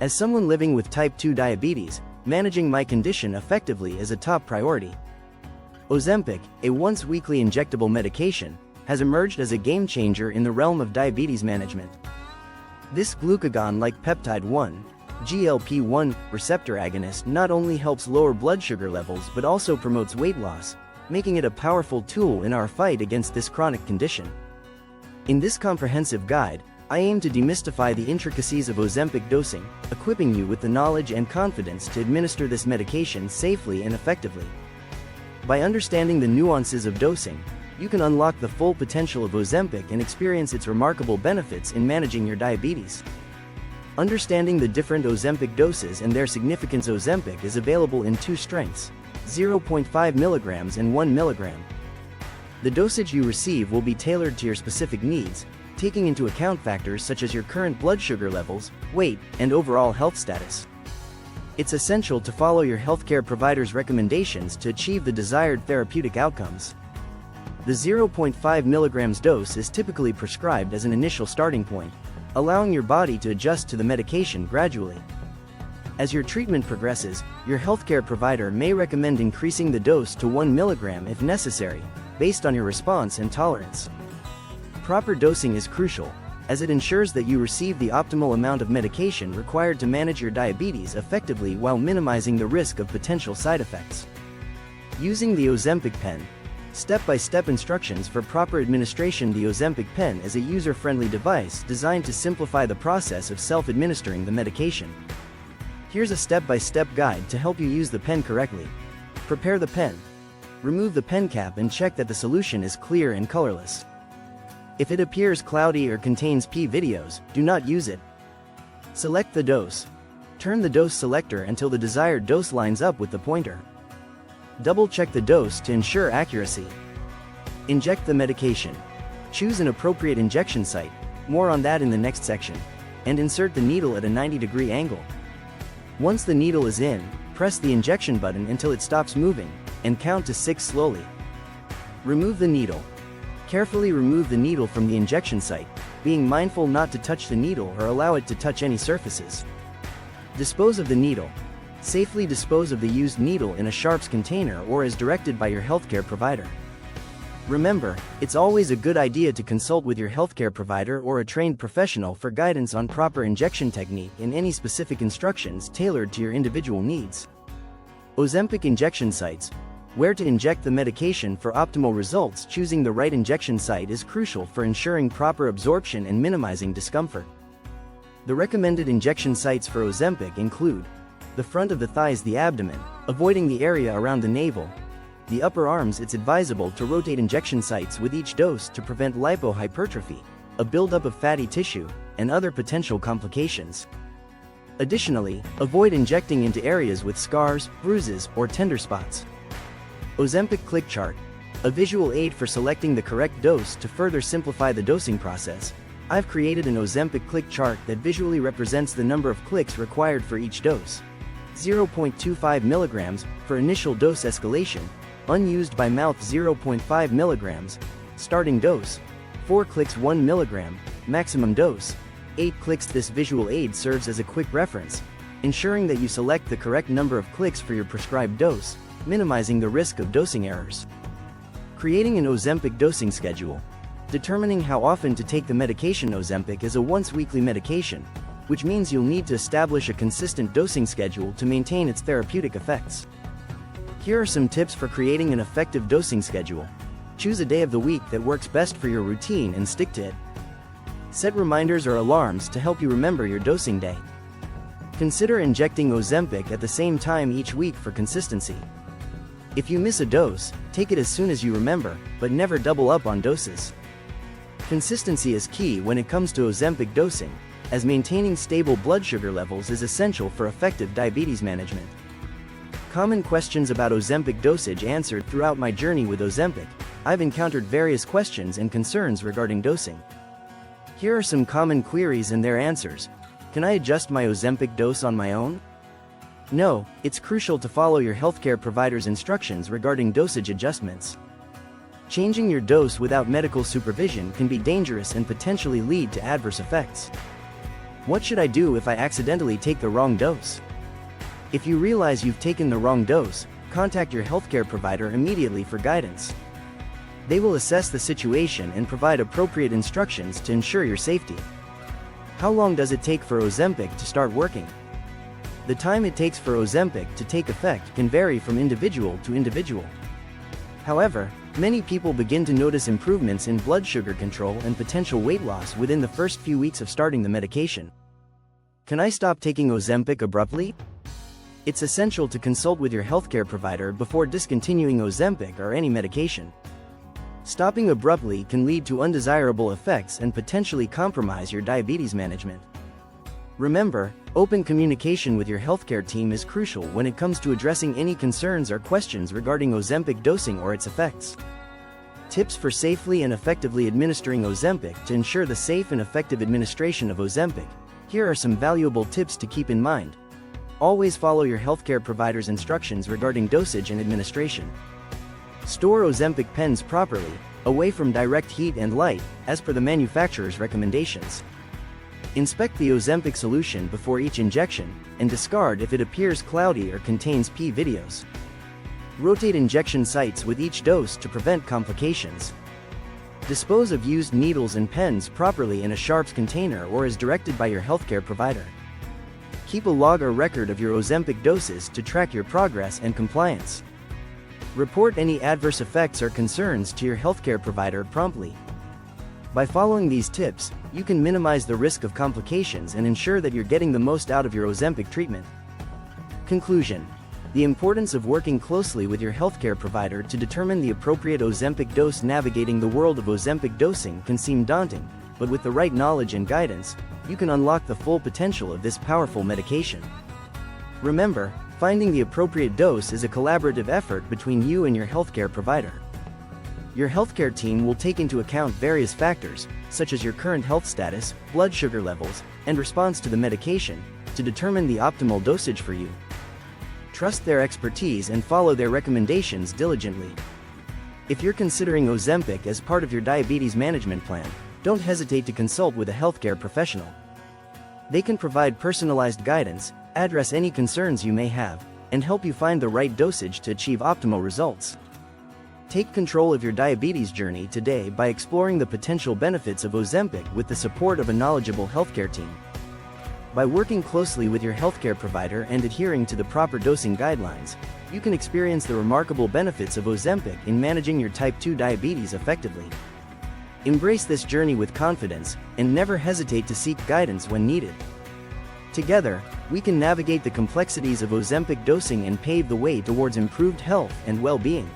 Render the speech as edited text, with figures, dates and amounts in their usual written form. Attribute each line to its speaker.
Speaker 1: As someone living with type 2 diabetes, managing my condition effectively is a top priority. Ozempic, a once-weekly injectable medication, has emerged as a game-changer in the realm of diabetes management. This glucagon-like peptide-1, GLP-1 receptor agonist not only helps lower blood sugar levels but also promotes weight loss, making it a powerful tool in our fight against this chronic condition. In this comprehensive guide, I aim to demystify the intricacies of Ozempic dosing, equipping you with the knowledge and confidence to administer this medication safely and effectively. By understanding the nuances of dosing, you can unlock the full potential of Ozempic and experience its remarkable benefits in managing your diabetes. Understanding the different Ozempic doses and their significance. Ozempic is available in two strengths, 0.5 mg and 1 mg. The dosage you receive will be tailored to your specific needs, taking into account factors such as your current blood sugar levels, weight, and overall health status. It's essential to follow your healthcare provider's recommendations to achieve the desired therapeutic outcomes. The 0.5 mg dose is typically prescribed as an initial starting point, allowing your body to adjust to the medication gradually. As your treatment progresses, your healthcare provider may recommend increasing the dose to 1 mg if necessary, based on your response and tolerance. Proper dosing is crucial, as it ensures that you receive the optimal amount of medication required to manage your diabetes effectively while minimizing the risk of potential side effects. Using the Ozempic pen. Step-by-step instructions for proper administration. The Ozempic pen is a user-friendly device designed to simplify the process of self-administering the medication. Here's a step-by-step guide to help you use the pen correctly. Prepare the pen. Remove the pen cap and check that the solution is clear and colorless. If it appears cloudy or contains P videos, do not use it. Select the dose. Turn the dose selector until the desired dose lines up with the pointer. Double-check the dose to ensure accuracy. Inject the medication. Choose an appropriate injection site, more on that in the next section, and insert the needle at a 90-degree angle. Once the needle is in, press the injection button until it stops moving, and count to 6 slowly. Remove the needle. Carefully remove the needle from the injection site, being mindful not to touch the needle or allow it to touch any surfaces. Dispose of the needle. Safely dispose of the used needle in a sharps container or as directed by your healthcare provider. Remember, it's always a good idea to consult with your healthcare provider or a trained professional for guidance on proper injection technique and any specific instructions tailored to your individual needs. Ozempic injection sites. Where to inject the medication for optimal results. Choosing the right injection site is crucial for ensuring proper absorption and minimizing discomfort. The recommended injection sites for Ozempic include the front of the thighs, the abdomen, avoiding the area around the navel. The upper arms. It's advisable to rotate injection sites with each dose to prevent lipohypertrophy, a buildup of fatty tissue, and other potential complications. Additionally, avoid injecting into areas with scars, bruises, or tender spots. Ozempic click chart, a visual aid for selecting the correct dose. To further simplify the dosing process, I've created an Ozempic click chart that visually represents the number of clicks required for each dose. 0.25 mg for initial dose escalation, unused by mouth. 0.5 mg, starting dose, 4 clicks. 1 mg, maximum dose, 8 clicks. This visual aid serves as a quick reference, ensuring that you select the correct number of clicks for your prescribed dose, minimizing the risk of dosing errors. Creating an Ozempic dosing schedule. Determining how often to take the medication. Ozempic is a once-weekly medication, which means you'll need to establish a consistent dosing schedule to maintain its therapeutic effects. Here are some tips for creating an effective dosing schedule. Choose a day of the week that works best for your routine and stick to it. Set reminders or alarms to help you remember your dosing day. Consider injecting Ozempic at the same time each week for consistency. If you miss a dose, take it as soon as you remember, but never double up on doses. Consistency is key when it comes to Ozempic dosing, as maintaining stable blood sugar levels is essential for effective diabetes management. Common questions about Ozempic dosage answered. Throughout my journey with Ozempic, I've encountered various questions and concerns regarding dosing. Here are some common queries and their answers. Can I adjust my Ozempic dose on my own? No, it's crucial to follow your healthcare provider's instructions regarding dosage adjustments. Changing your dose without medical supervision can be dangerous and potentially lead to adverse effects. What should I do if I accidentally take the wrong dose? If you realize you've taken the wrong dose, contact your healthcare provider immediately for guidance. They will assess the situation and provide appropriate instructions to ensure your safety. How long does it take for Ozempic to start working? The time it takes for Ozempic to take effect can vary from individual to individual. However, many people begin to notice improvements in blood sugar control and potential weight loss within the first few weeks of starting the medication. Can I stop taking Ozempic abruptly? It's essential to consult with your healthcare provider before discontinuing Ozempic or any medication. Stopping abruptly can lead to undesirable effects and potentially compromise your diabetes management. Remember, open communication with your healthcare team is crucial when it comes to addressing any concerns or questions regarding Ozempic dosing or its effects. Tips for safely and effectively administering Ozempic. To ensure the safe and effective administration of Ozempic, here are some valuable tips to keep in mind. Always follow your healthcare provider's instructions regarding dosage and administration. Store Ozempic pens properly, away from direct heat and light, as per the manufacturer's recommendations. Inspect the Ozempic solution before each injection, and discard if it appears cloudy or contains P videos. Rotate injection sites with each dose to prevent complications. Dispose of used needles and pens properly in a sharps container or as directed by your healthcare provider. Keep a log or record of your Ozempic doses to track your progress and compliance. Report any adverse effects or concerns to your healthcare provider promptly. By following these tips, you can minimize the risk of complications and ensure that you're getting the most out of your Ozempic treatment. Conclusion: the importance of working closely with your healthcare provider to determine the appropriate Ozempic dose. Navigating the world of Ozempic dosing can seem daunting, but with the right knowledge and guidance, you can unlock the full potential of this powerful medication. Remember, finding the appropriate dose is a collaborative effort between you and your healthcare provider. Your healthcare team will take into account various factors, such as your current health status, blood sugar levels, and response to the medication, to determine the optimal dosage for you. Trust their expertise and follow their recommendations diligently. If you're considering Ozempic as part of your diabetes management plan, don't hesitate to consult with a healthcare professional. They can provide personalized guidance, address any concerns you may have, and help you find the right dosage to achieve optimal results. Take control of your diabetes journey today by exploring the potential benefits of Ozempic with the support of a knowledgeable healthcare team. By working closely with your healthcare provider and adhering to the proper dosing guidelines, you can experience the remarkable benefits of Ozempic in managing your type 2 diabetes effectively. Embrace this journey with confidence, and never hesitate to seek guidance when needed. Together, we can navigate the complexities of Ozempic dosing and pave the way towards improved health and well-being.